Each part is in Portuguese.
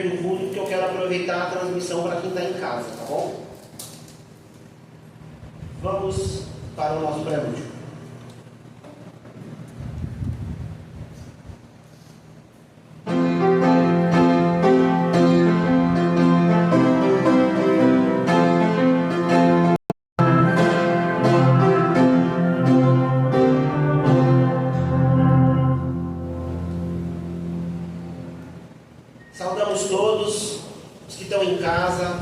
perder do culto, porque eu quero aproveitar a transmissão para quem está em casa, tá bom? Vamos para o nosso prelúdio. Saudamos todos os que estão em casa,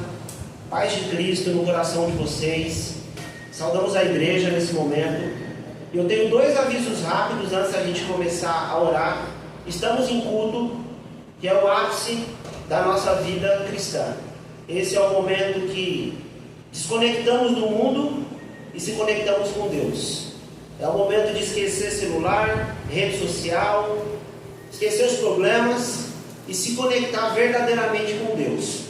paz de Cristo no coração de vocês. Saudamos a igreja nesse momento. E eu tenho 2 avisos rápidos antes da gente começar a orar. Estamos em culto, que é o ápice da nossa vida cristã. Esse é o momento que desconectamos do mundo e se conectamos com Deus. É o momento de esquecer celular, rede social, esquecer os problemas e se conectar verdadeiramente com Deus.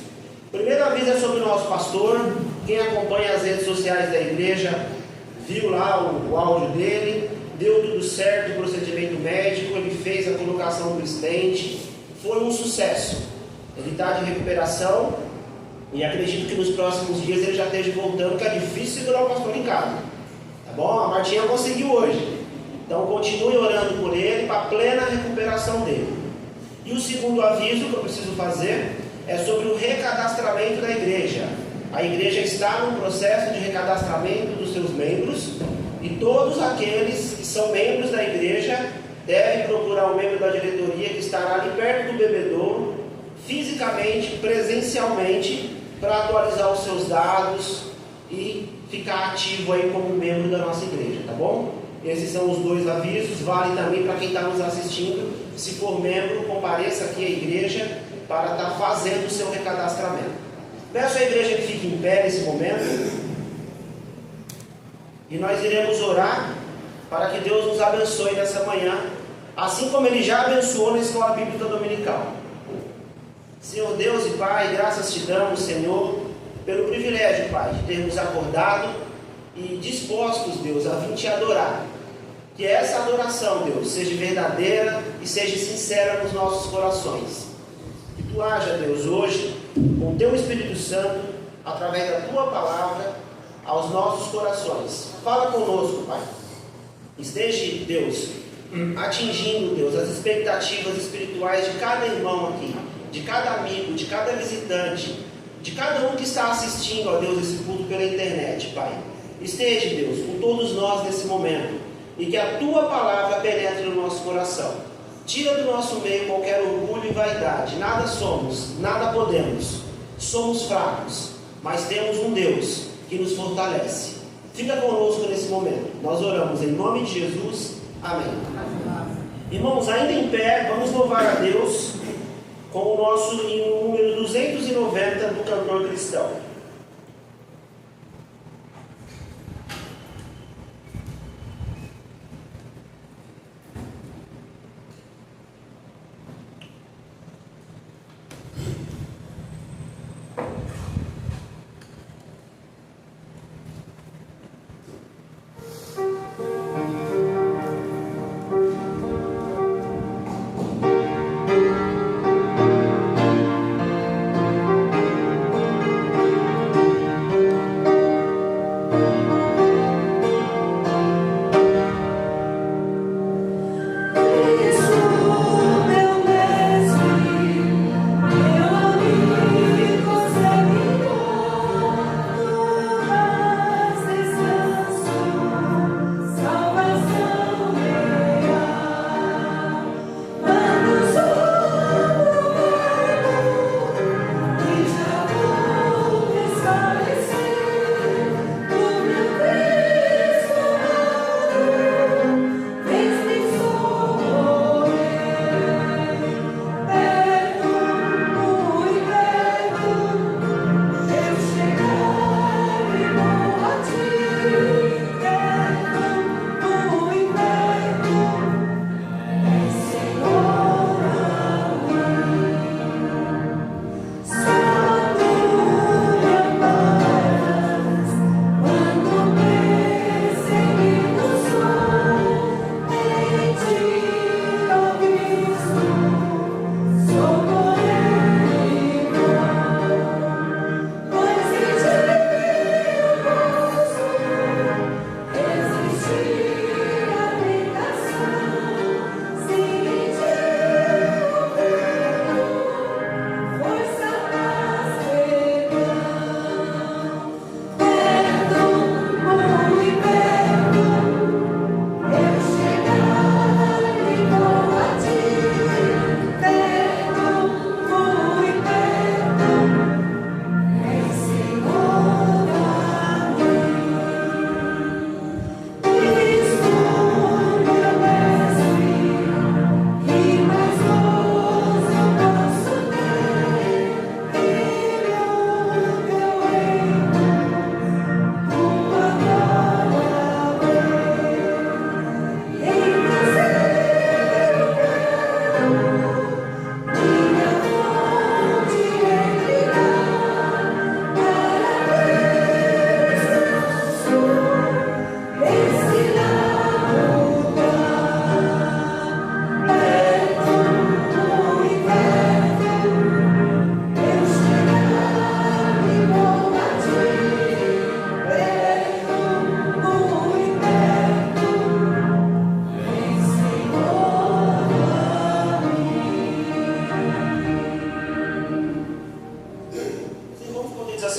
O primeiro aviso é sobre o nosso pastor. Quem acompanha as redes sociais da igreja viu lá o áudio dele, deu tudo certo, o procedimento médico, ele fez a colocação do stent, foi um sucesso. Ele está de recuperação e acredito que nos próximos dias ele já esteja voltando, que é difícil segurar o pastor em casa, tá bom? A Martinha conseguiu hoje, então continue orando por ele para a plena recuperação dele. E o segundo aviso que eu preciso fazer é sobre o recadastramento da igreja. A igreja está no processo de recadastramento dos seus membros e todos aqueles que são membros da igreja devem procurar um membro da diretoria que estará ali perto do bebedouro, fisicamente, presencialmente, para atualizar os seus dados e ficar ativo aí como membro da nossa igreja, tá bom? Esses são os 2 avisos, vale também para quem está nos assistindo. Se for membro, compareça aqui à igreja para estar fazendo o seu recadastramento. Peço à igreja que fique em pé nesse momento e nós iremos orar para que Deus nos abençoe nessa manhã, assim como Ele já abençoou na escola bíblica dominical. Senhor Deus e Pai, graças te damos, Senhor, pelo privilégio, Pai, de termos acordado e dispostos, Deus, a vir te adorar. Que essa adoração, Deus, seja verdadeira e seja sincera nos nossos corações. Que tu haja, Deus, hoje, com o teu Espírito Santo, através da tua palavra, aos nossos corações. Fala conosco, Pai. Esteja, Deus, atingindo, Deus, as expectativas espirituais de cada irmão aqui, de cada amigo, de cada visitante, de cada um que está assistindo, ó Deus, esse culto pela internet, Pai. Esteja, Deus, com todos nós nesse momento. E que a tua palavra penetre no nosso coração. Tira do nosso meio qualquer orgulho e vaidade. Nada somos, nada podemos. Somos fracos, mas temos um Deus que nos fortalece. Fica conosco nesse momento. Nós oramos em nome de Jesus. Amém. Irmãos, ainda em pé, vamos louvar a Deus com o nosso hino número 290 do cantor cristão.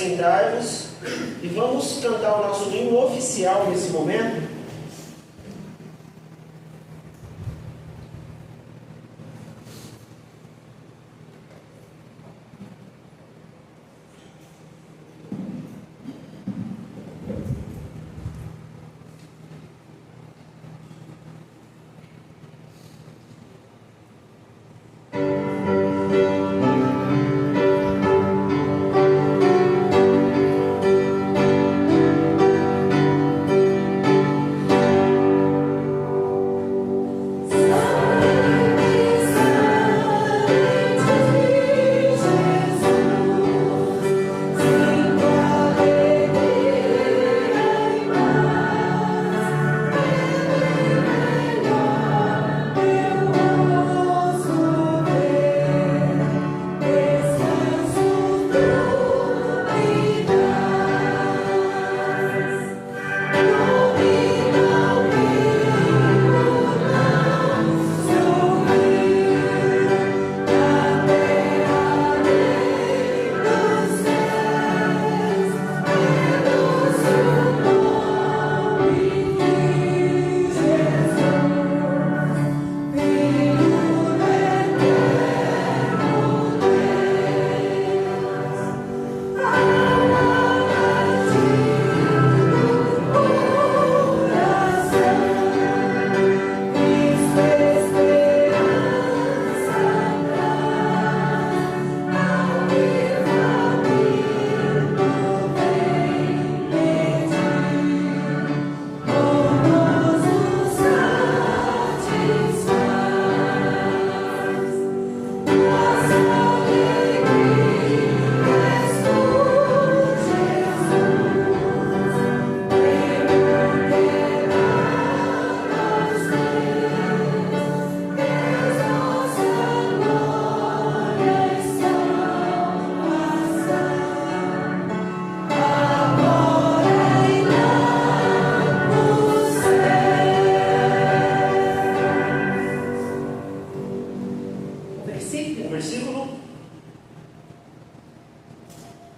assentai-vos e vamos cantar o nosso hino oficial nesse momento.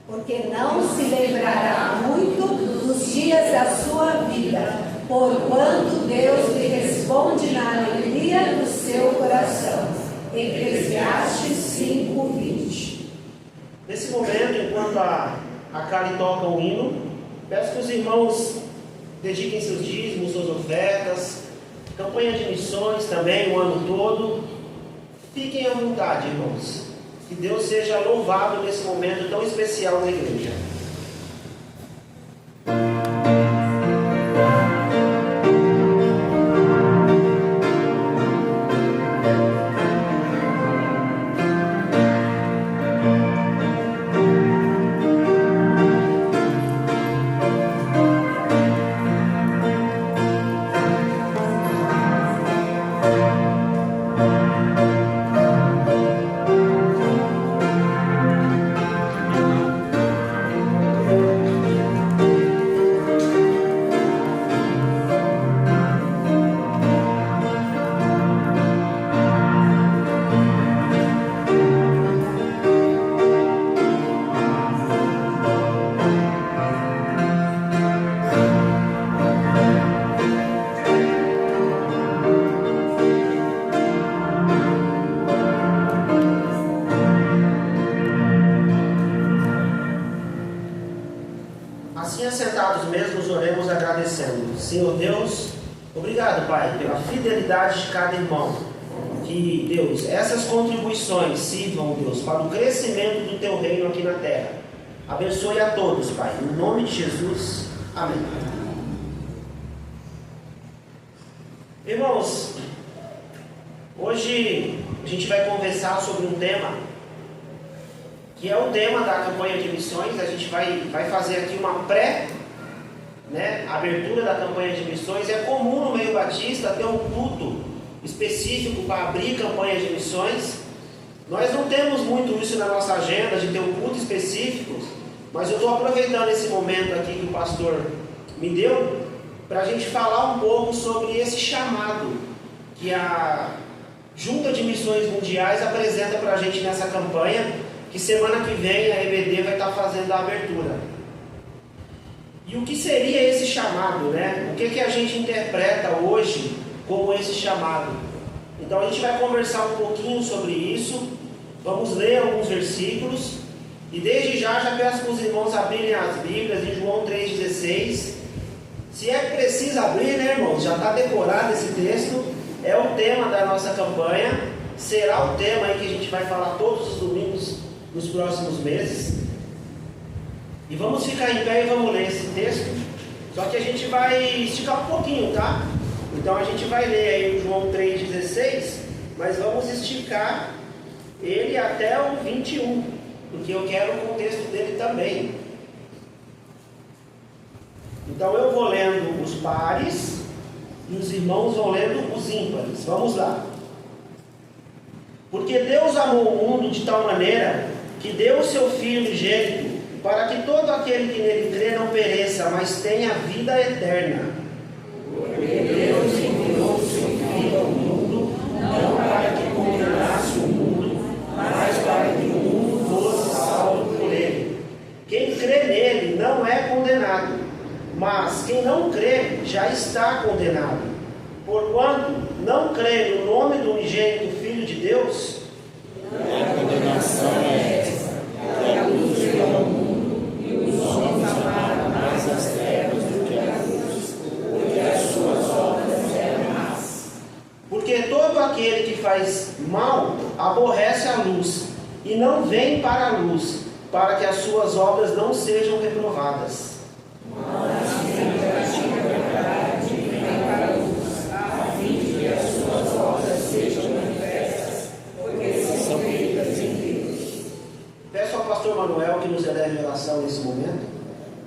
Porque não se lembrará muito dos dias da sua vida, porquanto Deus lhe responde na alegria do seu coração. Eclesiastes 5:20. Nesse momento, enquanto a Kali toca o hino, peço que os irmãos dediquem seus dízimos, suas ofertas, campanha de missões também o ano todo. Fiquem à vontade, irmãos. Que Deus seja louvado nesse momento tão especial na igreja. Assim assentados mesmos, oremos agradecendo. Senhor Deus, obrigado, Pai, pela fidelidade de cada irmão. Que, Deus, essas contribuições sirvam, Deus, para o crescimento do Teu reino aqui na terra. Abençoe a todos, Pai, em nome de Jesus. Amém. Irmãos, hoje a gente vai conversar sobre um tema que é o tema da campanha de missões. A gente vai fazer aqui uma abertura da campanha de missões. É comum no meio batista ter um culto específico para abrir campanha de missões. Nós não temos muito isso na nossa agenda, de ter um culto específico, mas eu estou aproveitando esse momento aqui que o pastor me deu, para a gente falar um pouco sobre esse chamado que a Junta de Missões Mundiais apresenta para a gente nessa campanha, que semana que vem a EBD vai estar fazendo a abertura. E o que seria esse chamado, né? O que a gente interpreta hoje como esse chamado? Então a gente vai conversar um pouquinho sobre isso, vamos ler alguns versículos, e desde já peço para os irmãos abrirem as Bíblias em João 3,16. Se é que precisa abrir, né, irmãos? Já está decorado esse texto, é o tema da nossa campanha, será o tema aí que a gente vai falar todos os domingos nos próximos meses. E vamos ficar em pé e vamos ler esse texto, só que a gente vai esticar um pouquinho, tá? Então a gente vai ler aí o João 3,16, mas vamos esticar ele até o 21, porque eu quero o contexto dele também. Então eu vou lendo os pares e os irmãos vão lendo os ímpares. Vamos lá. Porque Deus amou o mundo de tal maneira que deu o seu Filho unigênito, para que todo aquele que nele crê não pereça, mas tenha vida eterna. Porque Deus enviou o seu Filho ao mundo, não para que condenasse o mundo, mas para que o mundo fosse salvo por ele. Quem crê nele não é condenado, mas quem não crê já está condenado. Porquanto não crê no nome do unigênito Filho de Deus, a condenação é esta, que a luz veio ao mundo, e os homens amaram mais as trevas do que a luz, porque as suas obras eram más. Porque todo aquele que faz mal aborrece a luz, e não vem para a luz, para que as suas obras não sejam reprovadas. Mas quem pratica a verdade vem para a luz, a fim de que as suas obras sejam manifestas, porque são feitas em Deus. Peço ao pastor Manuel que nos eleve a oração nesse momento.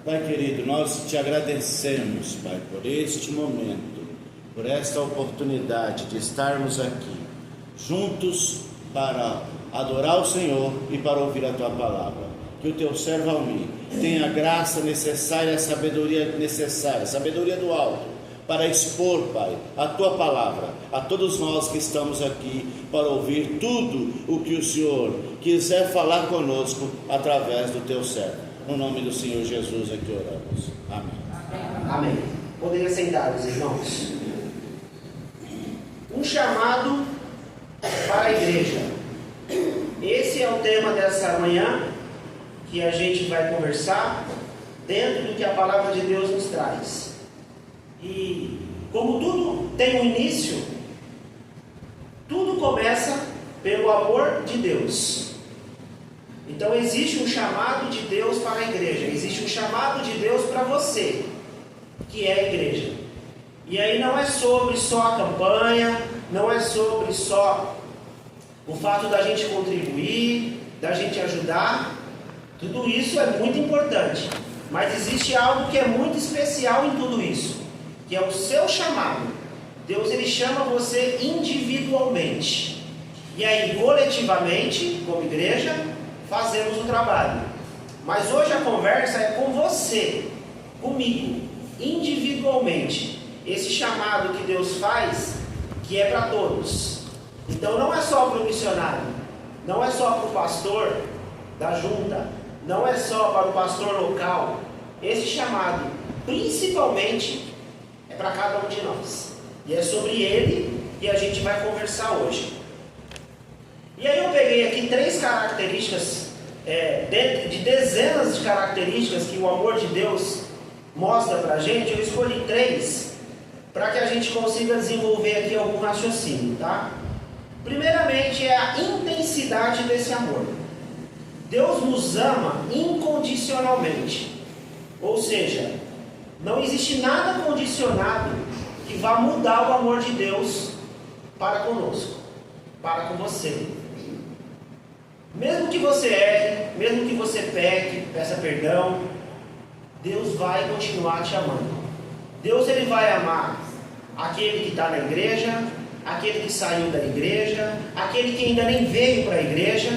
Pai querido, nós te agradecemos, Pai, por este momento, por esta oportunidade de estarmos aqui, juntos para adorar o Senhor e para ouvir a Tua palavra. Que o Teu servo Almir tenha a graça necessária, a sabedoria necessária, a sabedoria do alto, para expor, Pai, a Tua palavra, a todos nós que estamos aqui, para ouvir tudo o que o Senhor quiser falar conosco, através do Teu servo. No nome do Senhor Jesus é que oramos. Amém. Amém. Poderia sentar, os irmãos. Um chamado para a igreja. Esse é o tema dessa manhã, que a gente vai conversar dentro do que a palavra de Deus nos traz. E como tudo tem um início, tudo começa pelo amor de Deus. Então existe um chamado de Deus para a igreja, existe um chamado de Deus para você, que é a igreja. E aí não é sobre só a campanha, não é sobre só o fato da gente contribuir, da gente ajudar. Tudo isso é muito importante, mas existe algo que é muito especial em tudo isso, que é o seu chamado. Deus, ele chama você individualmente, e aí coletivamente, como igreja, fazemos o trabalho. Mas hoje a conversa é com você, comigo, individualmente. Esse chamado que Deus faz, que é para todos. Então não é só para o missionário, não é só para o pastor da junta, não é só para o pastor local. Esse chamado, principalmente, é para cada um de nós. E é sobre ele que a gente vai conversar hoje. E aí eu peguei aqui 3 características, dentro de dezenas de características que o amor de Deus mostra para a gente. Eu escolhi 3 para que a gente consiga desenvolver aqui algum raciocínio, tá? Primeiramente é a intensidade desse amor. Deus nos ama incondicionalmente, ou seja, não existe nada condicionado que vá mudar o amor de Deus para conosco, para com você. Mesmo que você erre, mesmo que você peque, peça perdão, Deus vai continuar te amando. Deus, ele vai amar aquele que está na igreja, aquele que saiu da igreja, aquele que ainda nem veio para a igreja.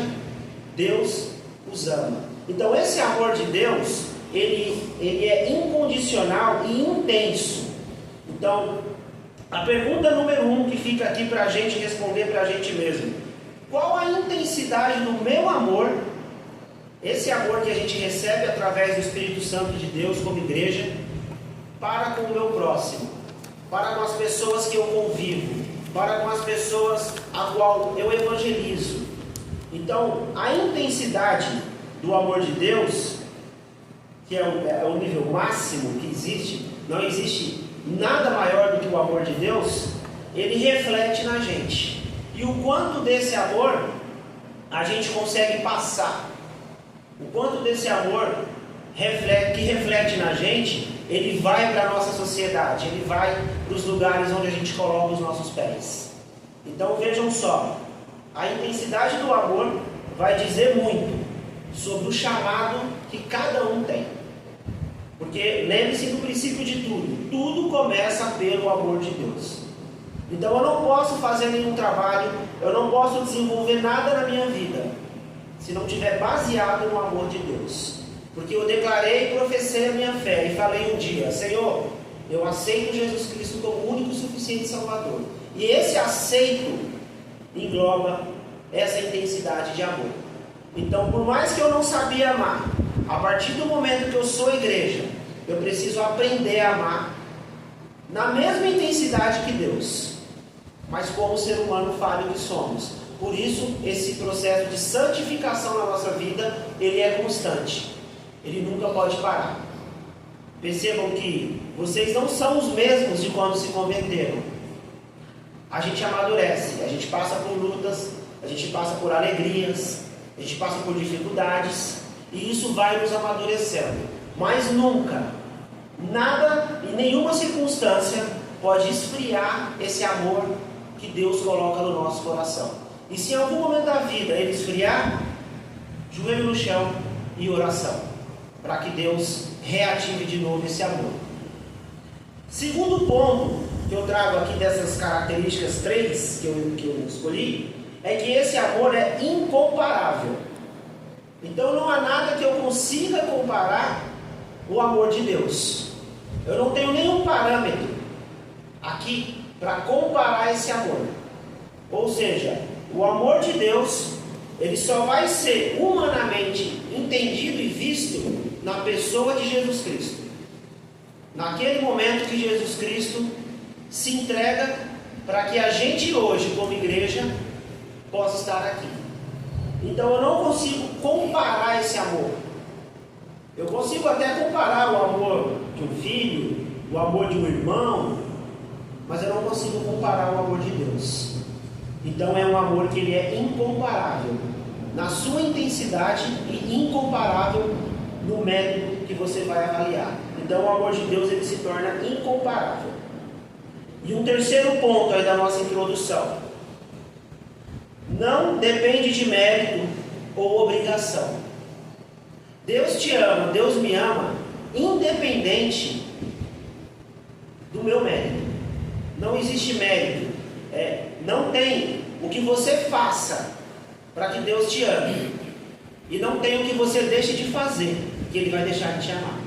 Deus os ama. Então esse amor de Deus, ele é incondicional e intenso. Então, a pergunta número 1 que fica aqui para a gente responder para a gente mesmo: qual a intensidade do meu amor Esse amor que a gente recebe através do Espírito Santo de Deus como igreja, para com o meu próximo, para com as pessoas que eu convivo, para com as pessoas a qual eu evangelizo. Então, a intensidade do amor de Deus, que é o nível máximo que existe, não existe nada maior do que o amor de Deus, ele reflete na gente. E o quanto desse amor a gente consegue passar, o quanto desse amor que reflete na gente, ele vai para a nossa sociedade, ele vai para os lugares onde a gente coloca os nossos pés. Então vejam só, a intensidade do amor vai dizer muito sobre o chamado que cada um tem. Porque lembre-se do princípio de tudo, tudo começa pelo amor de Deus. Então eu não posso fazer nenhum trabalho, eu não posso desenvolver nada na minha vida, se não estiver baseado no amor de Deus. Porque eu declarei e professei a minha fé e falei um dia: Senhor, eu aceito Jesus Cristo como o único e suficiente Salvador. E esse aceito engloba essa intensidade de amor. Então, por mais que eu não sabia amar, a partir do momento que eu sou igreja, eu preciso aprender a amar na mesma intensidade que Deus, mas como ser humano falho que somos. Por isso, esse processo de santificação na nossa vida, ele é constante. Ele nunca pode parar. Percebam que vocês não são os mesmos de quando se converteram. A gente amadurece, a gente passa por lutas, a gente passa por alegrias, a gente passa por dificuldades, e isso vai nos amadurecendo. Mas nunca, nada e nenhuma circunstância pode esfriar esse amor que Deus coloca no nosso coração. E se em algum momento da vida ele esfriar, joelho no chão e oração, para que Deus reative de novo esse amor. Segundo ponto que eu trago aqui dessas características 3 que eu escolhi, é que esse amor é incomparável. Então não há nada que eu consiga comparar o amor de Deus. Eu não tenho nenhum parâmetro aqui para comparar esse amor. Ou seja, o amor de Deus, ele só vai ser humanamente entendido e visto na pessoa de Jesus Cristo. Naquele momento que Jesus Cristo se entrega para que a gente hoje, como igreja, possa estar aqui. Então eu não consigo comparar esse amor. Eu consigo até comparar o amor de um filho, o amor de um irmão, mas eu não consigo comparar o amor de Deus. Então é um amor que ele é incomparável na sua intensidade e incomparável no método que você vai avaliar. Então o amor de Deus ele se torna incomparável. E um terceiro ponto aí da nossa introdução: não depende de mérito ou obrigação. Deus te ama, Deus me ama, independente do meu mérito. Não existe mérito. Não tem o que você faça para que Deus te ame, e não tem o que você deixe de fazer que Ele vai deixar de te amar.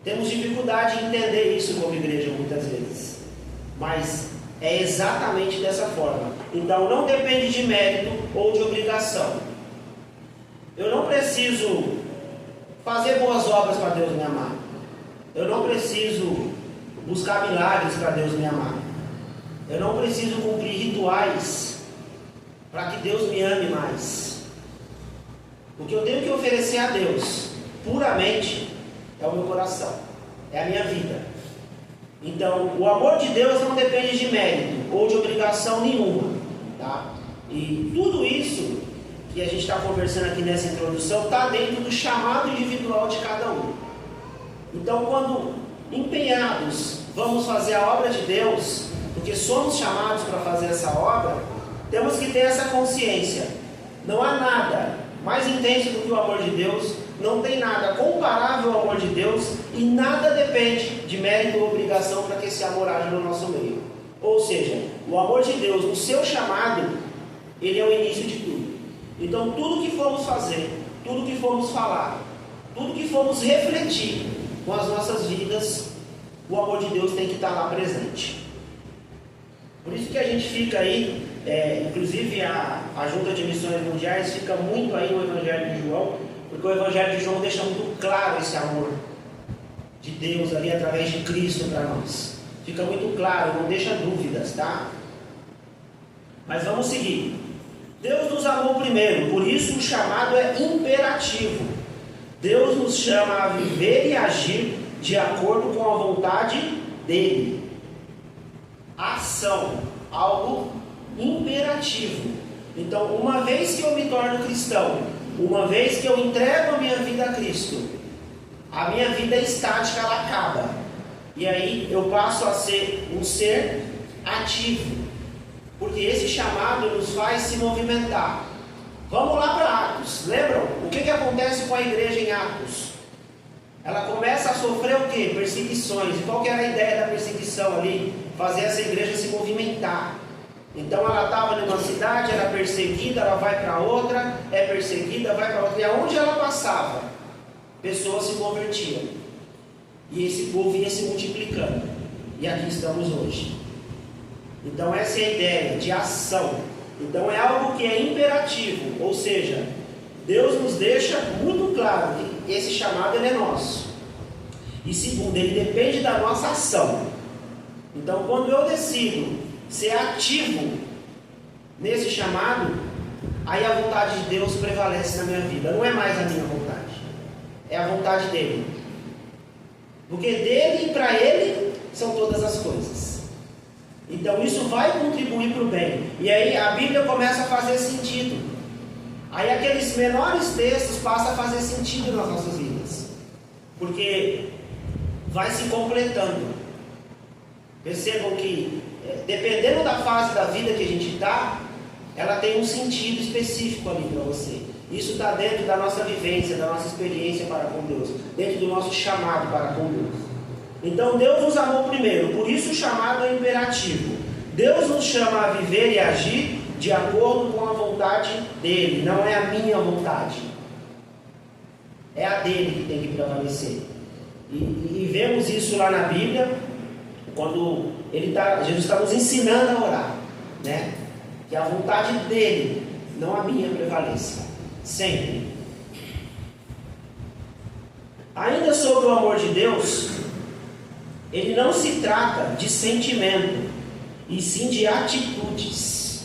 Temos dificuldade em entender isso como igreja muitas vezes, mas é exatamente dessa forma. Então não depende de mérito ou de obrigação. Eu não preciso fazer boas obras para Deus me amar. Eu não preciso buscar milagres para Deus me amar. Eu não preciso cumprir rituais para que Deus me ame mais. O que eu tenho que oferecer a Deus puramente é o meu coração, é a minha vida. Então, o amor de Deus não depende de mérito ou de obrigação nenhuma, tá? E tudo isso que a gente está conversando aqui nessa introdução está dentro do chamado individual de cada um. Então, quando empenhados vamos fazer a obra de Deus, porque somos chamados para fazer essa obra, temos que ter essa consciência. Não há nada mais intenso do que o amor de Deus, não tem nada comparável ao amor de Deus, e nada depende de mérito ou obrigação para que esse amor haja no nosso meio. Ou seja, o amor de Deus, no seu chamado, ele é o início de tudo. Então tudo que formos fazer, tudo que formos falar, tudo que formos refletir com as nossas vidas, o amor de Deus tem que estar lá presente. Por isso que a gente fica aí Inclusive a Junta de Missões Mundiais fica muito aí no Evangelho de João, porque o Evangelho de João deixa muito claro esse amor de Deus ali através de Cristo para nós. Fica muito claro, não deixa dúvidas, tá? Mas vamos seguir. Deus nos amou primeiro, por isso o chamado é imperativo. Deus nos chama a viver e agir de acordo com a vontade dele. Ação, algo imperativo. Então, uma vez que eu me torno cristão, uma vez que eu entrego a minha vida a Cristo, a minha vida estática ela acaba. E aí eu passo a ser um ser ativo, porque esse chamado nos faz se movimentar. Vamos lá para Atos. Lembram? O que acontece com a igreja em Atos? Ela começa a sofrer o quê? Perseguições. E qual que era a ideia da perseguição ali? Fazer essa igreja se movimentar. Então ela estava numa cidade, era perseguida, ela vai para outra, é perseguida, vai para outra. E aonde ela passava, pessoas se convertiam. E esse povo ia se multiplicando. E aqui estamos hoje. Então essa é a ideia de ação. Então é algo que é imperativo. Ou seja, Deus nos deixa muito claro que esse chamado ele é nosso. E segundo, ele depende da nossa ação. Então quando eu decido ser ativo nesse chamado, aí a vontade de Deus prevalece na minha vida. Não é mais a minha vontade, é a vontade dele. Porque dele e para ele são todas as coisas. Então isso vai contribuir para o bem. E aí a Bíblia começa a fazer sentido. Aí aqueles menores textos passam a fazer sentido nas nossas vidas. Porque vai se completando. Percebam que dependendo da fase da vida que a gente está, ela tem um sentido específico ali para você. Isso está dentro da nossa vivência, da nossa experiência para com Deus, dentro do nosso chamado para com Deus. Então Deus nos amou primeiro, por isso o chamado é imperativo. Deus nos chama a viver e agir de acordo com a vontade dele, não é a minha vontade. É a dele que tem que prevalecer. E vemos isso lá na Bíblia, quando Jesus está nos ensinando a orar, né? Que a vontade dele, não a minha, prevaleça. Sempre. Ainda sobre o amor de Deus, ele não se trata de sentimento, e sim de atitudes.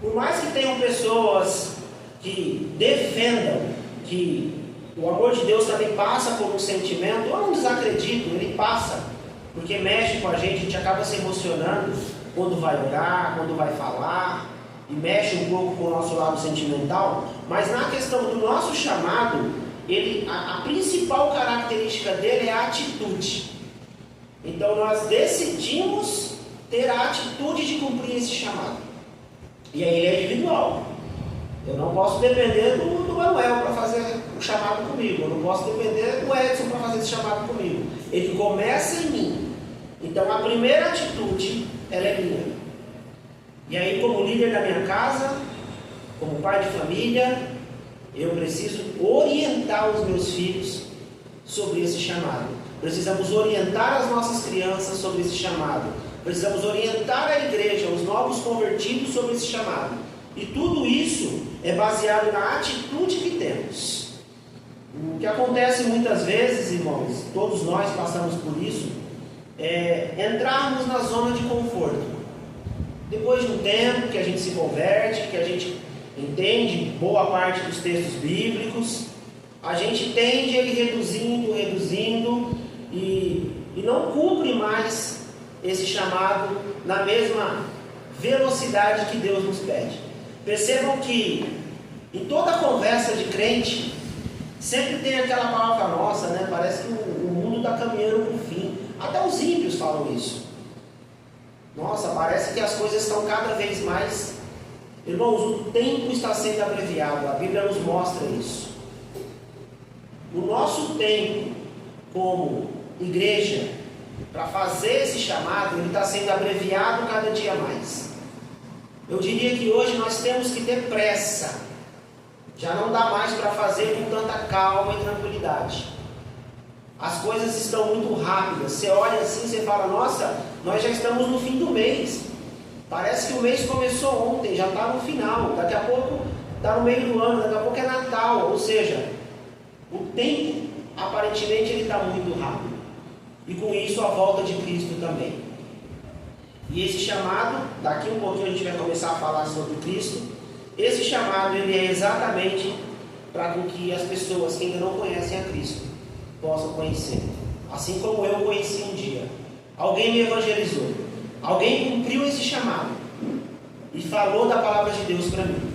Por mais que tenham pessoas que defendam que o amor de Deus também passa por um sentimento, eu não desacredito, ele passa, porque mexe com a gente acaba se emocionando quando vai orar, quando vai falar, e mexe um pouco com o nosso lado sentimental. Mas na questão do nosso chamado, a principal característica dele é a atitude. Então nós decidimos ter a atitude de cumprir esse chamado. E aí ele é individual. Eu não posso depender do Manuel para fazer o chamado comigo. Eu não posso depender do Edson para fazer esse chamado comigo. Ele começa em mim. Então a primeira atitude, ela é minha. E aí, como líder da minha casa, como pai de família, eu preciso orientar os meus filhos sobre esse chamado. Precisamos orientar as nossas crianças sobre esse chamado. Precisamos orientar a igreja, os novos convertidos sobre esse chamado. E tudo isso é baseado na atitude que temos. O que acontece muitas vezes, irmãos, todos nós passamos por isso, é entrarmos na zona de conforto. Depois de um tempo que a gente se converte, que a gente entende boa parte dos textos bíblicos, a gente tende a ir reduzindo e não cumpre mais esse chamado na mesma velocidade que Deus nos pede. Percebam que em toda conversa de crente sempre tem aquela palavra nossa, né? Parece que o mundo está caminhando para o fim. Até os ímpios falam isso. Nossa, parece que as coisas estão cada vez mais... Irmãos, o tempo está sendo abreviado. A Bíblia nos mostra isso. O nosso tempo como igreja para fazer esse chamado, ele está sendo abreviado cada dia mais. Eu diria que hoje nós temos que ter pressa. Já não dá mais para fazer com tanta calma e tranquilidade. As coisas estão muito rápidas. Você olha assim, você fala, nossa, nós já estamos no fim do mês. Parece que o mês começou ontem, já está no final, daqui a pouco está no meio do ano, daqui a pouco é Natal, ou seja, o tempo aparentemente ele está muito rápido. E com isso a volta de Cristo também. E esse chamado, daqui um pouquinho a gente vai começar a falar sobre Cristo. Esse chamado ele é exatamente para que as pessoas que ainda não conhecem a Cristo possam conhecer. Assim como eu conheci um dia. Alguém me evangelizou. Alguém cumpriu esse chamado e falou da palavra de Deus para mim.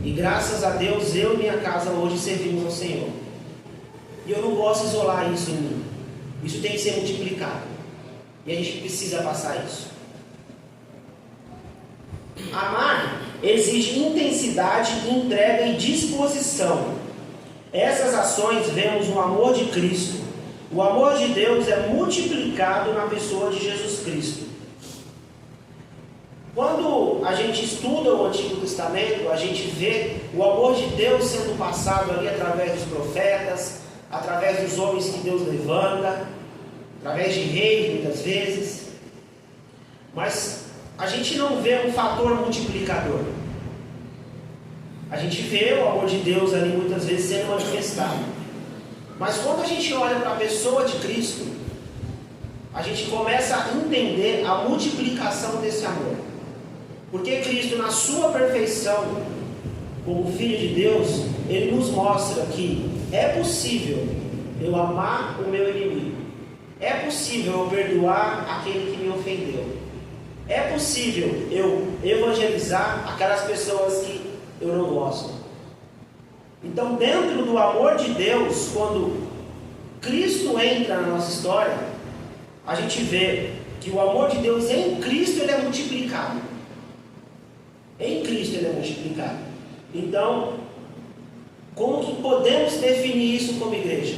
E graças a Deus eu e minha casa hoje servimos ao Senhor. E eu não posso isolar isso em mim. Isso tem que ser multiplicado. E a gente precisa passar isso. Amar exige intensidade, entrega e disposição. Essas ações vemos no amor de Cristo. O amor de Deus é multiplicado na pessoa de Jesus Cristo. Quando a gente estuda o Antigo Testamento, a gente vê o amor de Deus sendo passado ali através dos profetas, através dos homens que Deus levanta, através de reis muitas vezes. Mas a gente não vê um fator multiplicador. A gente vê o amor de Deus ali muitas vezes sendo manifestado. Mas quando a gente olha para a pessoa de Cristo, a gente começa a entender a multiplicação desse amor. Porque Cristo, na sua perfeição, como Filho de Deus, Ele nos mostra que é possível eu amar o meu inimigo. É possível eu perdoar aquele que me ofendeu. É possível eu evangelizar aquelas pessoas que eu não gosto. Então, dentro do amor de Deus, quando Cristo entra na nossa história, a gente vê que o amor de Deus em Cristo ele é multiplicado. Em Cristo ele é multiplicado. Então, como que podemos definir isso como igreja?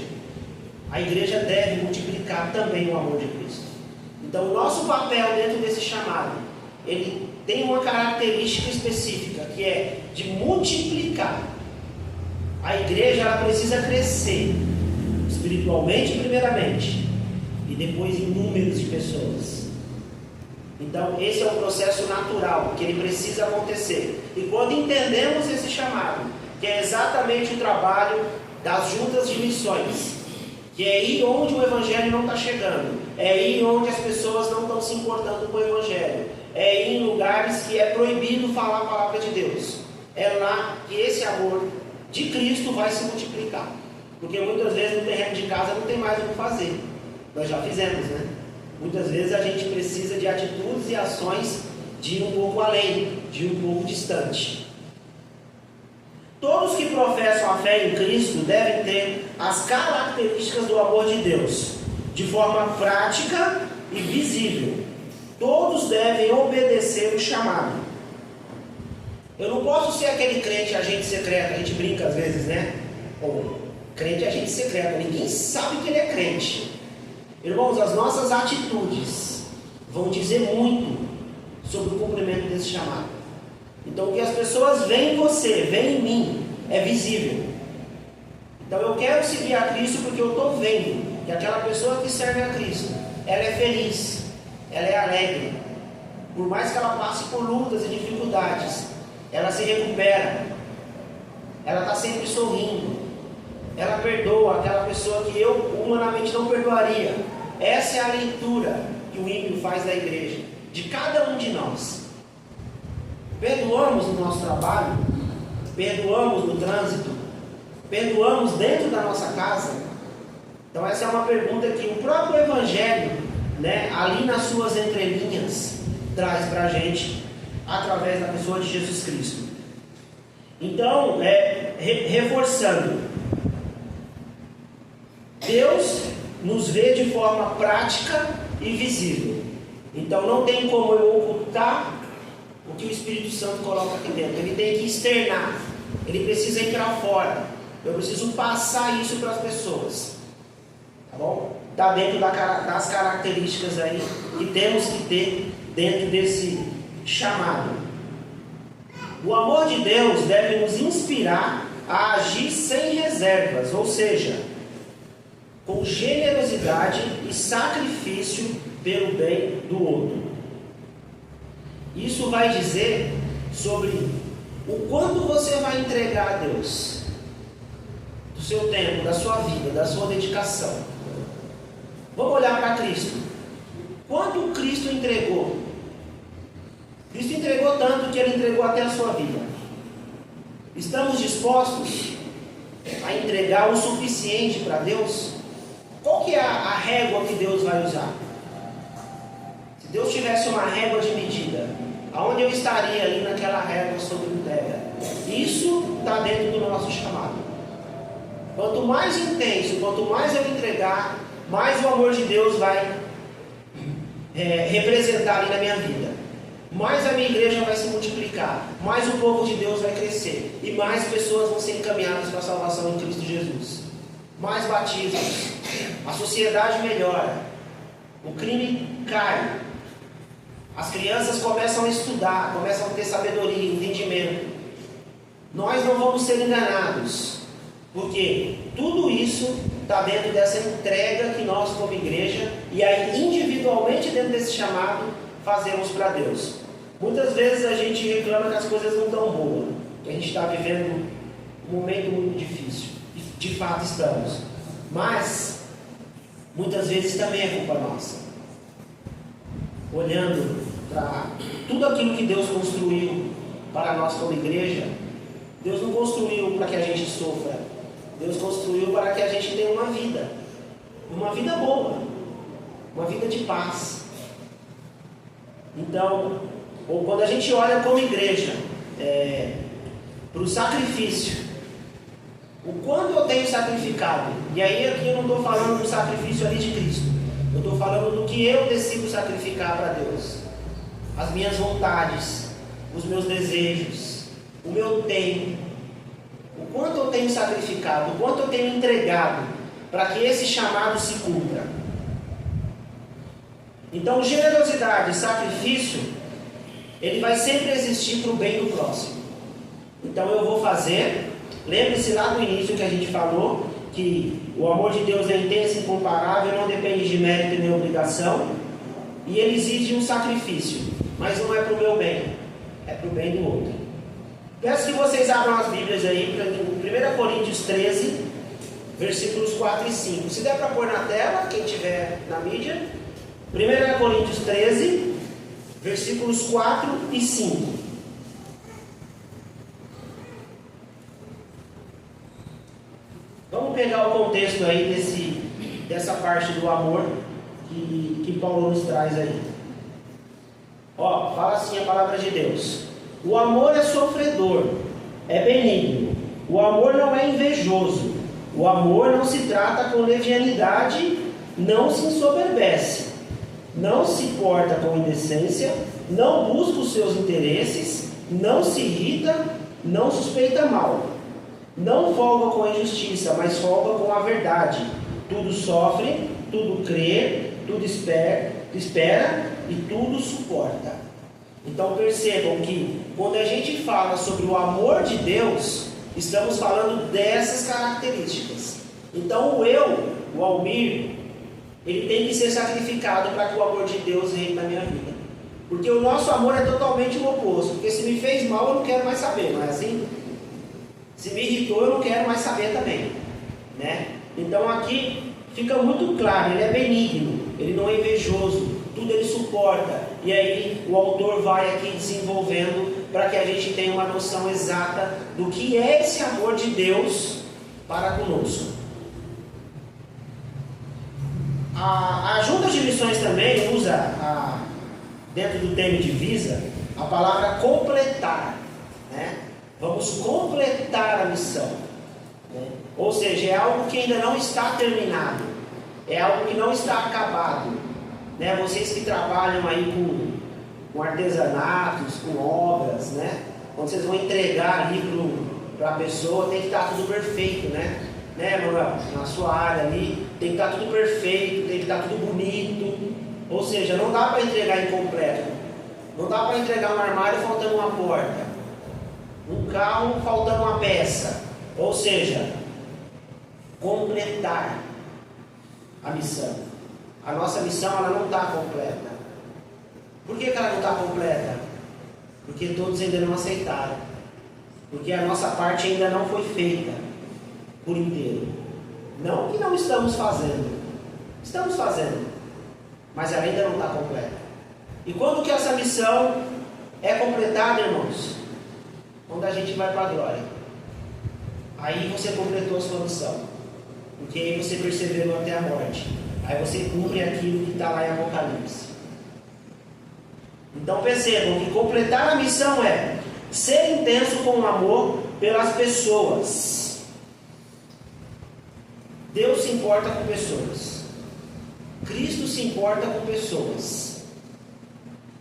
A igreja deve multiplicar também o amor de Cristo. Então, o nosso papel dentro desse chamado, ele tem uma característica específica, que é de multiplicar. A igreja ela precisa crescer, espiritualmente primeiramente, e depois em números de pessoas. Então, esse é um processo natural, que ele precisa acontecer. E quando entendemos esse chamado, que é exatamente o trabalho das juntas de missões, que é ir onde o Evangelho não está chegando, é ir onde as pessoas não estão se importando com o Evangelho, é ir em lugares que é proibido falar a palavra de Deus. É lá que esse amor de Cristo vai se multiplicar. Porque muitas vezes no terreno de casa não tem mais o que fazer. Nós já fizemos, né? Muitas vezes a gente precisa de atitudes e ações de ir um pouco além, de ir um pouco distante. Todos que professam a fé em Cristo devem ter as características do amor de Deus, de forma prática e visível. Todos devem obedecer o chamado. Eu não posso ser aquele crente agente secreto, a gente brinca às vezes, né? Ou crente agente secreto, ninguém sabe que ele é crente. Irmãos, as nossas atitudes vão dizer muito sobre o cumprimento desse chamado. Então, o que as pessoas veem em você, veem em mim, é visível. Então, eu quero seguir a Cristo porque eu estou vendo que aquela pessoa que serve a Cristo, ela é feliz, ela é alegre. Por mais que ela passe por lutas e dificuldades, ela se recupera, ela está sempre sorrindo, ela perdoa aquela pessoa que eu humanamente não perdoaria. Essa é a leitura que o ímpio faz da igreja, de cada um de nós. Perdoamos no nosso trabalho, perdoamos no trânsito, perdoamos dentro da nossa casa. Então essa é uma pergunta que o próprio Evangelho, né, ali nas suas entrelinhas, traz para a gente, através da pessoa de Jesus Cristo. Então, reforçando, Deus nos vê de forma prática e visível. Então não tem como eu ocultar o que o Espírito Santo coloca aqui dentro. Ele tem que externar, ele precisa ir para fora. Eu preciso passar isso para as pessoas. Tá bom? Está dentro das características aí que temos que ter dentro desse chamado. O amor de Deus deve nos inspirar a agir sem reservas, ou seja, com generosidade e sacrifício pelo bem do outro. Isso vai dizer sobre o quanto você vai entregar a Deus, do seu tempo, da sua vida, da sua dedicação. Vamos olhar para Cristo. Quanto Cristo entregou? Cristo entregou tanto que Ele entregou até a sua vida. Estamos dispostos a entregar o suficiente para Deus? Qual que é a régua que Deus vai usar? Se Deus tivesse uma régua de medida, aonde eu estaria ali naquela régua sobre entrega? Isso está dentro do nosso chamado. Quanto mais intenso, quanto mais eu entregar, mais o amor de Deus vai representar ali na minha vida. Mais a minha igreja vai se multiplicar, mais o povo de Deus vai crescer, e mais pessoas vão ser encaminhadas para a salvação em Cristo Jesus. Mais batismos, a sociedade melhora, o crime cai, as crianças começam a estudar, começam a ter sabedoria, entendimento. Nós não vamos ser enganados, porque tudo isso está dentro dessa entrega que nós, como igreja, e aí individualmente dentro desse chamado, fazemos para Deus. Muitas vezes a gente reclama que as coisas não estão boas, que a gente está vivendo um momento muito difícil. De fato estamos. Mas muitas vezes também é culpa nossa. Olhando para tudo aquilo que Deus construiu para nós como igreja, Deus não construiu para que a gente sofra. Deus construiu para que a gente tenha uma vida boa, uma vida de paz. Então, ou quando a gente olha como igreja para o sacrifício, o quanto eu tenho sacrificado, e aí aqui eu não estou falando do sacrifício ali de Cristo, eu estou falando do que eu decido sacrificar para Deus, as minhas vontades, os meus desejos, o meu tempo, o quanto eu tenho sacrificado, o quanto eu tenho entregado para que esse chamado se cumpra. Então, generosidade e sacrifício, ele vai sempre existir para o bem do próximo. Então eu vou fazer, lembre-se lá no início que a gente falou, que o amor de Deus é intenso e incomparável, não depende de mérito nem obrigação, e ele exige um sacrifício, mas não é para o meu bem, é para o bem do outro. Peço que vocês abram as Bíblias aí, para 1 Coríntios 13, versículos 4 e 5. Se der para pôr na tela, quem tiver na mídia, 1 Coríntios 13, versículos 4 e 5. Vamos pegar o contexto aí dessa parte do amor que Paulo nos traz aí. Ó, fala assim a palavra de Deus: o amor é sofredor, é benigno, o amor não é invejoso, o amor não se trata com levianidade, não se ensoberbece, não se porta com indecência, não busca os seus interesses, não se irrita, não suspeita mal, não folga com a injustiça, mas folga com a verdade. Tudo sofre, tudo crê, tudo espera e tudo suporta. Então percebam que quando a gente fala sobre o amor de Deus, estamos falando dessas características. Então o Almir, ele tem que ser sacrificado para que o amor de Deus reine na minha vida. Porque o nosso amor é totalmente o oposto. Porque se me fez mal, eu não quero mais saber, não é assim? Se me irritou, eu não quero mais saber também, né? Então aqui fica muito claro, ele é benigno, ele não é invejoso, tudo ele suporta. E aí o autor vai aqui desenvolvendo para que a gente tenha uma noção exata do que é esse amor de Deus para conosco. A Junta de Missões também usa, dentro do tema de divisa, a palavra completar, né? Vamos completar a missão, né? Ou seja, é algo que ainda não está terminado, é algo que não está acabado, né? Vocês que trabalham aí com artesanatos, com obras, né? Quando vocês vão entregar ali para a pessoa, tem que estar tudo perfeito, né, Manuel? Na sua área ali, tem que estar tudo perfeito, tem que estar tudo bonito. Ou seja, não dá para entregar incompleto, não dá para entregar um armário faltando uma porta, um carro faltando uma peça. Ou seja, completar a missão. A nossa missão, ela não está completa. Por que ela não está completa? Porque todos ainda não aceitaram. Porque a nossa parte ainda não foi feita por inteiro. Não que não estamos fazendo. Estamos fazendo. Mas ela ainda não está completa. E quando que essa missão é completada, irmãos? Quando a gente vai para a glória. Aí você completou a sua missão. Porque aí você perseverou até a morte. Aí você cumpre aquilo que está lá em Apocalipse. Então percebam que completar a missão é ser intenso com o amor pelas pessoas. Deus se importa com pessoas. Cristo se importa com pessoas.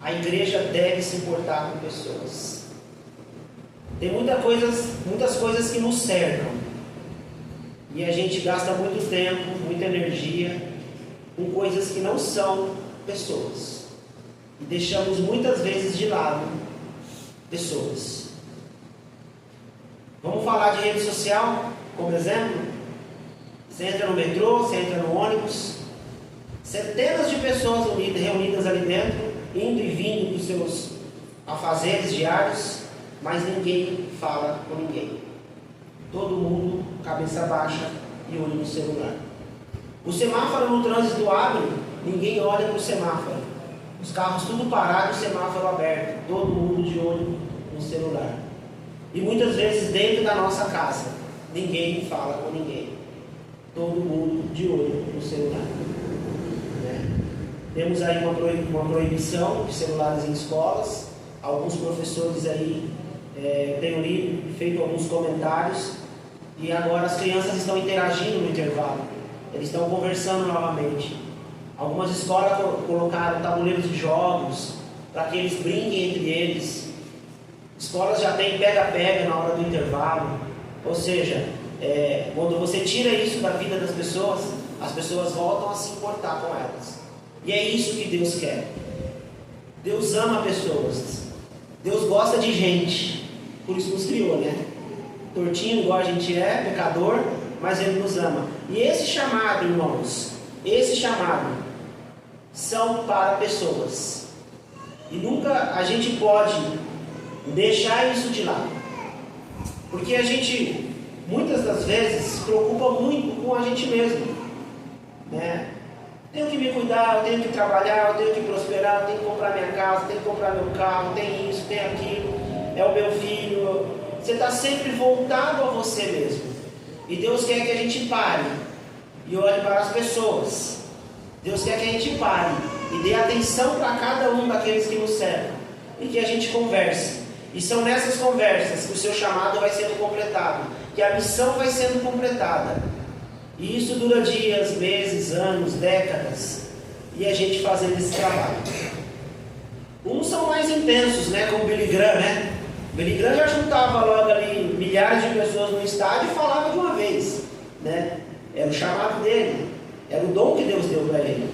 A igreja deve se importar com pessoas. Tem muitas coisas que nos cercam. E a gente gasta muito tempo, muita energia com coisas que não são pessoas. E deixamos muitas vezes de lado pessoas. Vamos falar de rede social como exemplo? Você entra no metrô, você entra no ônibus, centenas de pessoas reunidas ali dentro, indo e vindo dos seus afazeres diários, mas ninguém fala com ninguém. Todo mundo, cabeça baixa e olho no celular. O semáforo no trânsito abre, ninguém olha para o semáforo. Os carros tudo parados, o semáforo aberto, todo mundo de olho no celular. E muitas vezes dentro da nossa casa, ninguém fala com ninguém. Todo mundo de olho no celular. Né? Temos aí uma proibição de celulares em escolas. Alguns professores aí têm lido, feito alguns comentários. E agora as crianças estão interagindo no intervalo. Eles estão conversando novamente. Algumas escolas colocaram tabuleiros de jogos para que eles brinquem entre eles. Escolas já têm pega-pega na hora do intervalo. Ou seja, quando você tira isso da vida das pessoas, as pessoas voltam a se importar com elas. E é isso que Deus quer. Deus ama pessoas. Deus gosta de gente. Por isso nos criou, né? Tortinho igual a gente é, pecador, mas Ele nos ama. E esse chamado, irmãos, são para pessoas. E nunca a gente pode deixar isso de lado. Porque a gente, muitas das vezes, se preocupa muito com a gente mesmo. Né? Tenho que me cuidar, eu tenho que trabalhar, eu tenho que prosperar, eu tenho que comprar minha casa, eu tenho que comprar meu carro, tem isso, tem aquilo, é o meu filho. Você está sempre voltado a você mesmo. E Deus quer que a gente pare e olhe para as pessoas. Deus quer que a gente pare e dê atenção para cada um daqueles que nos cercam. E que a gente converse. E são nessas conversas que o seu chamado vai sendo completado. Que a missão vai sendo completada. E isso dura dias, meses, anos, décadas. E a gente fazendo esse trabalho. Uns são mais intensos, né? Como Billy Graham, né? Billy Graham já juntava logo ali milhares de pessoas no estádio e falava de uma vez, né? Era o chamado dele, era o dom que Deus deu para ele.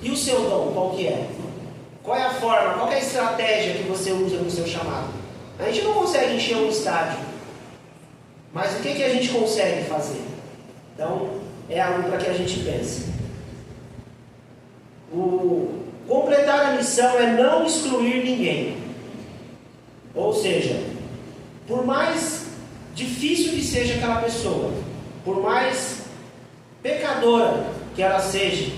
E o seu dom, qual que é? Qual é a forma, qual é a estratégia que você usa no seu chamado? A gente não consegue encher um estádio, mas o que a gente consegue fazer? Então, é algo para que a gente pense. Completar a missão é não excluir ninguém. Ou seja, por mais difícil que seja aquela pessoa, por mais pecadora que ela seja,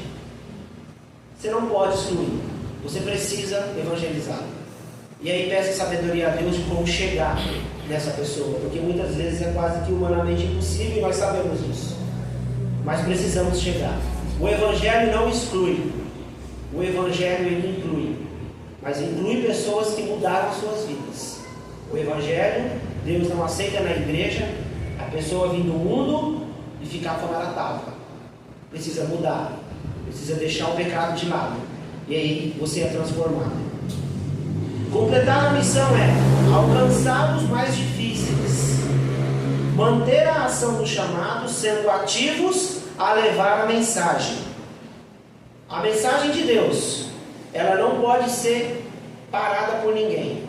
você não pode excluir. Você precisa evangelizar. E aí peça sabedoria a Deus de como chegar nessa pessoa, porque muitas vezes é quase que humanamente impossível e nós sabemos disso. Mas precisamos chegar. O Evangelho não exclui. O Evangelho ele inclui. Mas inclui pessoas que mudaram suas vidas. O Evangelho, Deus não aceita na igreja a pessoa vir do mundo e ficar como ela estava. Precisa mudar. Precisa deixar o pecado de lado. E aí você é transformado. Completar a missão é alcançar os mais difíceis. Manter a ação do chamado, sendo ativos a levar a mensagem. A mensagem de Deus, ela não pode ser parada por ninguém.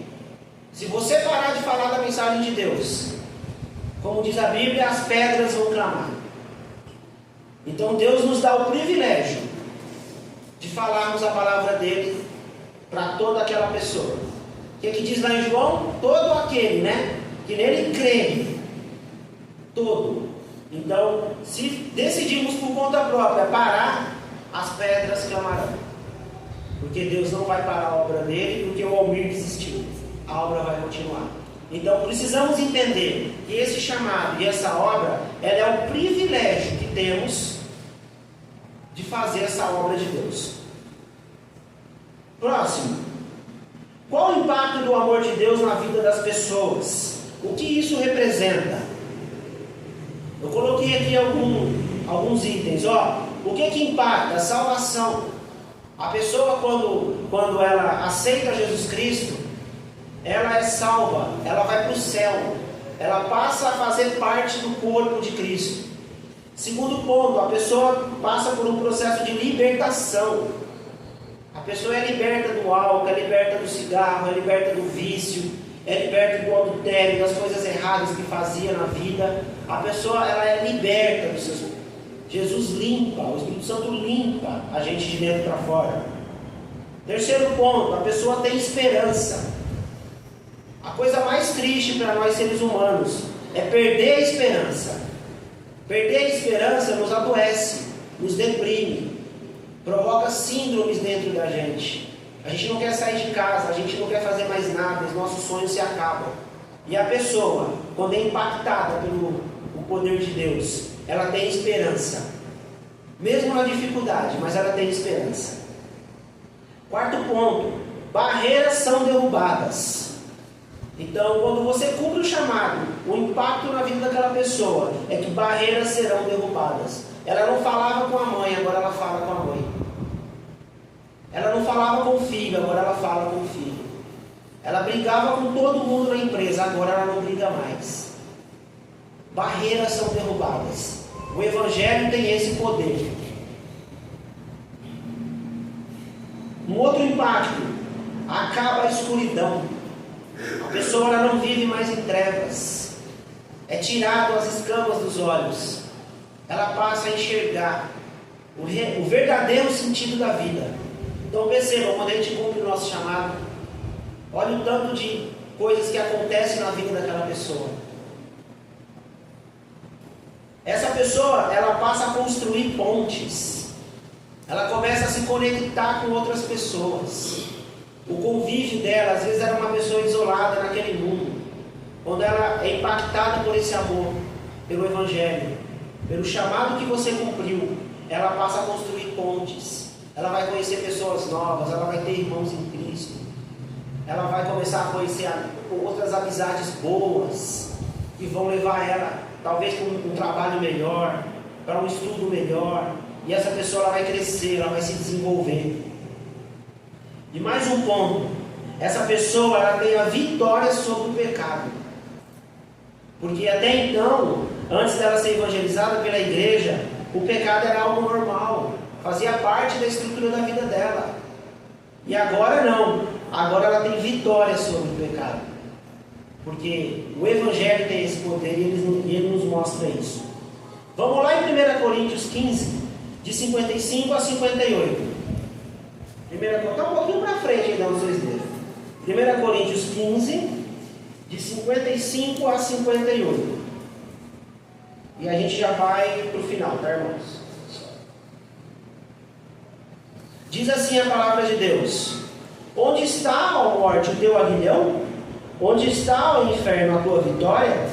Se você parar de falar da mensagem de Deus, como diz a Bíblia, as pedras vão clamar. Então Deus nos dá o privilégio de falarmos a palavra dele para toda aquela pessoa. O que diz lá em João? Todo aquele, né? Que nele crê. Todo. Então, se decidirmos por conta própria parar, as pedras clamarão. Porque Deus não vai parar a obra dele, porque o Almir desistiu. A obra vai continuar. Então, precisamos entender que esse chamado e essa obra, ela é o privilégio que temos de fazer essa obra de Deus. Próximo. Qual o impacto do amor de Deus na vida das pessoas? O que isso representa? Eu coloquei aqui alguns itens. O que impacta? A salvação. A pessoa quando ela aceita Jesus Cristo, ela é salva, ela vai para o céu, ela passa a fazer parte do corpo de Cristo. Segundo ponto, a pessoa passa por um processo de libertação. A pessoa é liberta do álcool, é liberta do cigarro, é liberta do vício, é liberta do adultério, das coisas erradas que fazia na vida. A pessoa ela é liberta dos seus... Jesus limpa, o Espírito Santo limpa a gente de dentro para fora. Terceiro ponto, a pessoa tem esperança. A coisa mais triste para nós seres humanos é perder a esperança. Perder a esperança nos adoece, nos deprime, provoca síndromes dentro da gente. A gente não quer sair de casa, a gente não quer fazer mais nada, os nossos sonhos se acabam. E a pessoa, quando é impactada pelo poder de Deus, ela tem esperança. Mesmo na dificuldade, mas ela tem esperança. Quarto ponto, barreiras são derrubadas. Então, quando você cumpre o chamado, o impacto na vida daquela pessoa é que barreiras serão derrubadas. Ela não falava com a mãe, agora ela fala com a mãe. Ela não falava com o filho, agora ela fala com o filho. Ela brigava com todo mundo na empresa, agora ela não briga mais. Barreiras são derrubadas. O Evangelho tem esse poder. Um outro impacto, acaba a escuridão. A pessoa ela não vive mais em trevas. É tirado as escamas dos olhos. Ela passa a enxergar o verdadeiro sentido da vida. Então percebam, quando a gente cumpre o nosso chamado, olha o tanto de coisas que acontecem na vida daquela pessoa. Essa pessoa, ela passa a construir pontes. Ela começa a se conectar com outras pessoas. O convívio dela, às vezes era uma pessoa isolada naquele mundo. Quando ela é impactada por esse amor, pelo Evangelho, pelo chamado que você cumpriu, ela passa a construir pontes. Ela vai conhecer pessoas novas, ela vai ter irmãos em Cristo. Ela vai começar a conhecer outras amizades boas, que vão levar ela, talvez, para um trabalho melhor, para um estudo melhor. E essa pessoa ela vai crescer, ela vai se desenvolver. E mais um ponto, essa pessoa ela tem a vitória sobre o pecado. Porque até então, antes dela ser evangelizada pela igreja, o pecado era algo normal, fazia parte da estrutura da vida dela. E agora não, agora ela tem vitória sobre o pecado. Porque o Evangelho tem esse poder e ele nos mostra isso. Vamos lá em 1 Coríntios 15, de 55 a 58. Está um pouquinho para frente ainda, nos dois dedos. 1 Coríntios 15, de 55 a 58. E a gente já vai para o final, tá, irmãos? Diz assim a palavra de Deus: onde está, ó morte, o teu aguilhão? Onde está, ó inferno, a tua vitória?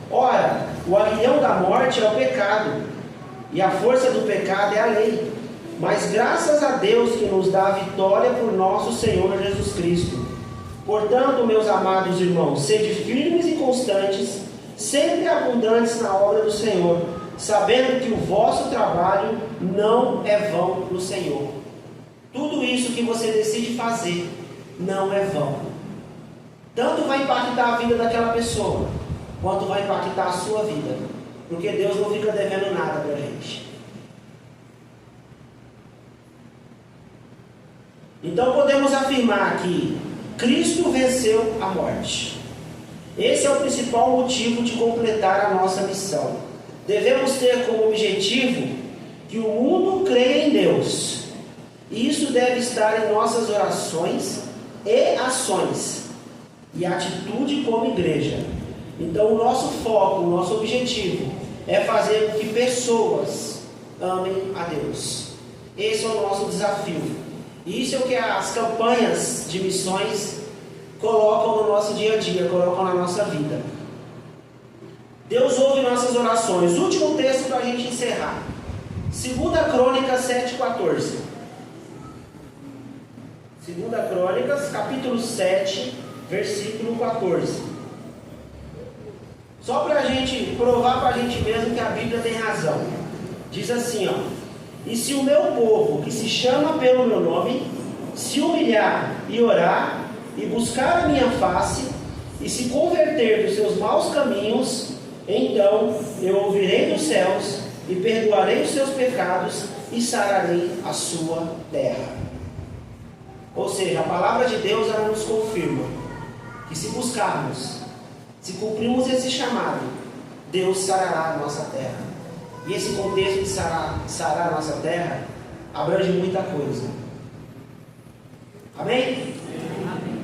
Ora, o aguilhão da morte é o pecado, e a força do pecado é a lei. Mas graças a Deus que nos dá a vitória por nosso Senhor Jesus Cristo. Portanto, meus amados irmãos, sede firmes e constantes, sempre abundantes na obra do Senhor, sabendo que o vosso trabalho não é vão no Senhor. Tudo isso que você decide fazer não é vão. Tanto vai impactar a vida daquela pessoa, quanto vai impactar a sua vida. Porque Deus não fica devendo nada para a gente. Então podemos afirmar que Cristo venceu a morte. Esse é o principal motivo de completar a nossa missão. Devemos ter como objetivo que o mundo creia em Deus. E isso deve estar em nossas orações e ações. e atitude como igreja. Então o nosso foco, o nosso objetivo é fazer com que pessoas amem a Deus. Esse é o nosso desafio. E isso é o que as campanhas de missões colocam no nosso dia a dia, colocam na nossa vida. Deus ouve nossas orações. Último texto para a gente encerrar. 2 Crônicas 7,14. 2 Crônicas, capítulo 7, versículo 14. Só para a gente provar para a gente mesmo que a Bíblia tem razão. Diz assim, ó: e se o meu povo, que se chama pelo meu nome, se humilhar e orar, e buscar a minha face, e se converter dos seus maus caminhos, então eu ouvirei dos céus, e perdoarei os seus pecados, e sararei a sua terra. Ou seja, a palavra de Deus, ela nos confirma que se buscarmos, se cumprirmos esse chamado, Deus sarará a nossa terra. E esse contexto de sarar a nossa terra abrange muita coisa. Amém? Amém?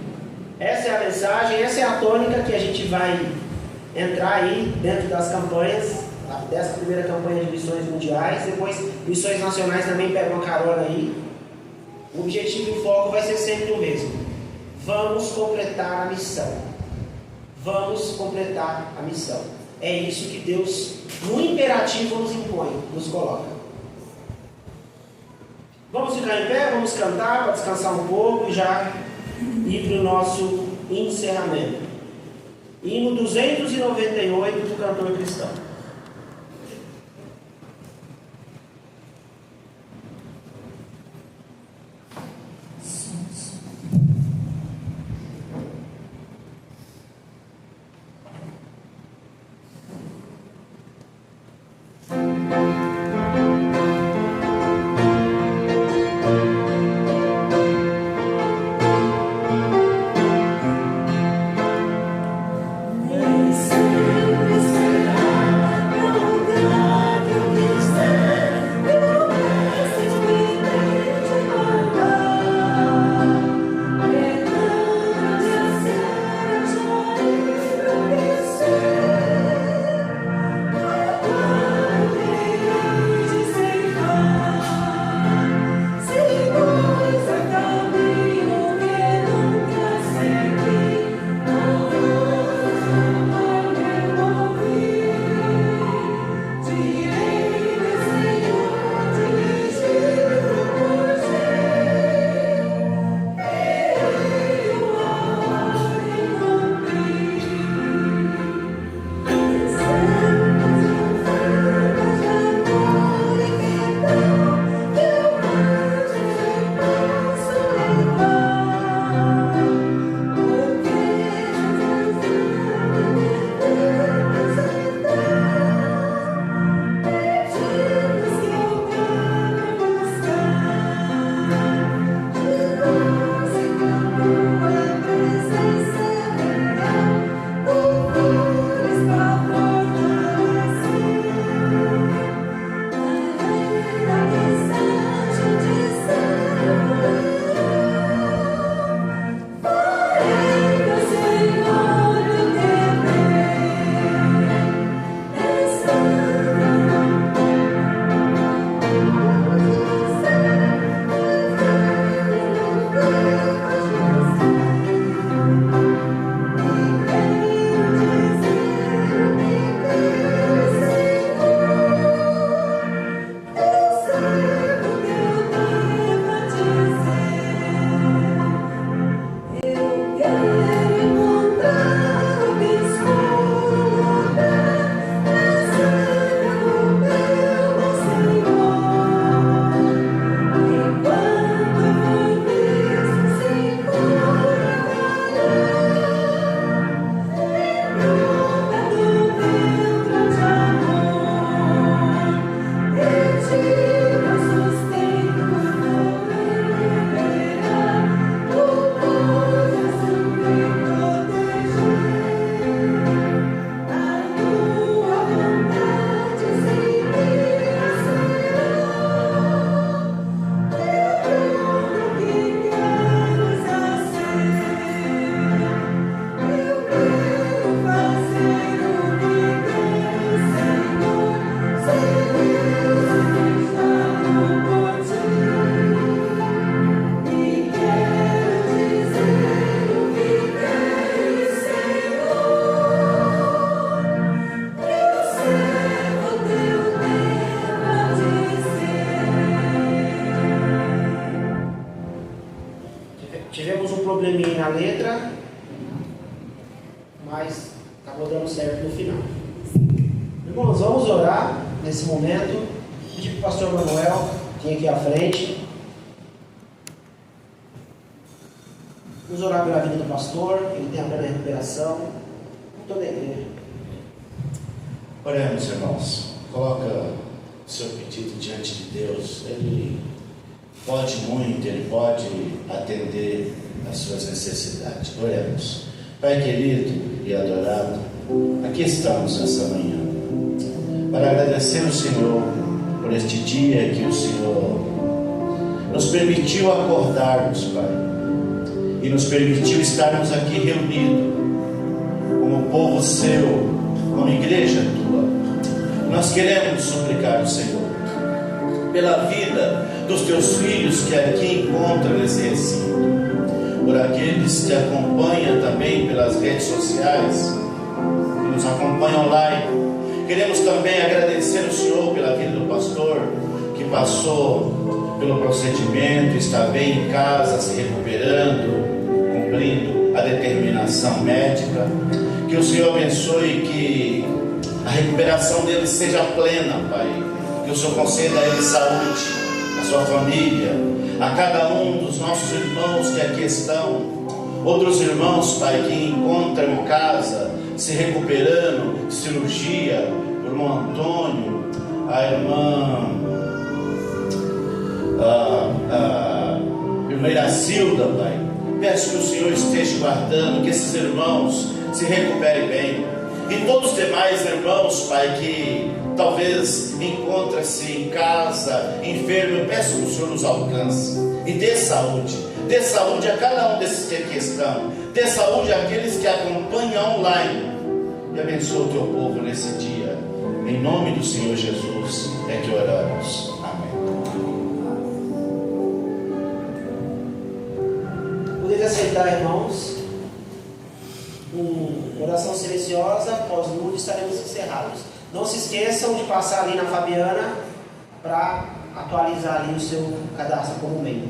Essa é a mensagem, essa é a tônica que a gente vai entrar aí dentro das campanhas, dessa primeira campanha de missões mundiais. Depois, missões nacionais também pegam uma carona aí. O objetivo e o foco vai ser sempre o mesmo. Vamos completar a missão. Vamos completar a missão. É isso que Deus, no imperativo, nos impõe, nos coloca. Vamos ficar em pé, vamos cantar para descansar um pouco e já ir para o nosso encerramento. Hino 298 do cantor cristão. Nem sempre esperar. letra, mas acabou dando certo no final. Irmãos, vamos orar nesse momento. Pedir para o pastor Manuel vir aqui à frente. Vamos orar pela vida do pastor, que ele tenha a plena recuperação. Toda a igreja. Oremos, irmãos. Coloca o seu pedido diante de Deus. Ele pode muito, Ele pode atender às suas necessidades. Oremos. Pai querido e adorado, aqui estamos nessa manhã para agradecer ao Senhor por este dia que o Senhor nos permitiu acordarmos, Pai, e nos permitiu estarmos aqui reunidos como povo seu, como igreja tua. Nós queremos suplicar ao Senhor pela vida dos teus filhos que aqui encontram nesse recinto, por aqueles que acompanham também pelas redes sociais, que nos acompanham online. Queremos também agradecer ao Senhor pela vida do pastor que passou pelo procedimento, está bem em casa, se recuperando, cumprindo a determinação médica. Que o Senhor abençoe, que a recuperação dele seja plena, Pai. Que o Senhor conceda a ele saúde, a sua família, a cada um dos nossos irmãos que aqui estão, outros irmãos, Pai, que encontram em casa, se recuperando de cirurgia, o irmão Antônio, a irmã Iracilda, Pai. Peço que o Senhor esteja guardando, que esses irmãos se recuperem bem. E todos os demais irmãos, Pai, que talvez encontrem-se em casa, enfermo, eu peço que o Senhor nos alcance e dê saúde a cada um desses que aqui estão, dê saúde àqueles que acompanham online, e abençoa o teu povo nesse dia, em nome do Senhor Jesus é que oramos, amém. Poderia aceitar, irmãos, oração silenciosa, após o mundo estaremos encerrados. Não se esqueçam de passar ali na Fabiana para atualizar ali o seu cadastro como membro.